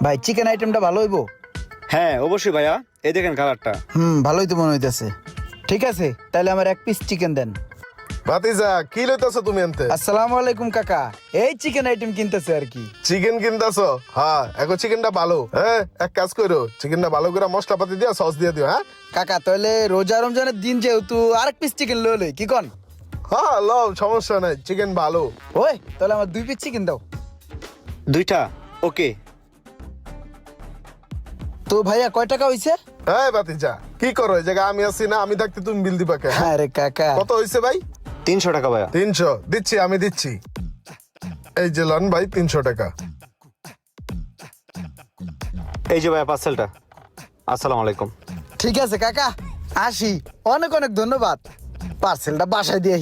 ভাই চিকেন আইটেমটা ভালো হইবো? হ্যাঁ অবশ্যই ভাইয়া, এই দেখেন কালারটা। ভালোই তো মনে হইতেছে। ঠিক আছে, তাহলে আমার 1 পিস চিকেন দেন। ভাতিজা কি লইতাছো তুমি আনতে? আসসালামু আলাইকুম কাকা, এই চিকেন আইটেম কিনতেছে আর কি। চিকেন কিনতাছো? হ্যাঁ, এখন চিকেনটা ভালো। হ্যাঁ, এক কাজ করো, চিকেনটা ভালো করে মশলাপাতি দিয়া সস দিয়ে দিও। হ্যাঁ কাকা তাহলে রোজা রমজানের দিন যেহেতু আরেক পিস চিকেন লই কি কন? হ্যাঁ, লও, সমস্যা নাই, চিকেন ভালো। ওই তাহলে আমার 2 পিস চিকেন দাও। 2টা ওকে। তো ভাইয়া কয় টাকা হইছে? হ্যাঁ ভাতিজা, কি করো এই জায়গায়? আমি আছি না, আমি থাকতে তুমি বিল দিবা কে? হ্যাঁ? আরে কাকা, কত হইছে ভাই? 300 টাকা ভাইয়া। 300 দিচ্ছি, আমি দিচ্ছি। এই যে লন ভাই 300 টাকা। এই যে ভাইয়া পার্সেলটা। আসসালামু আলাইকুম। ঠিক আছে কাকা, আসি। অনেক অনেক ধন্যবাদ। পার্সেলটা বাসায় দিয়ে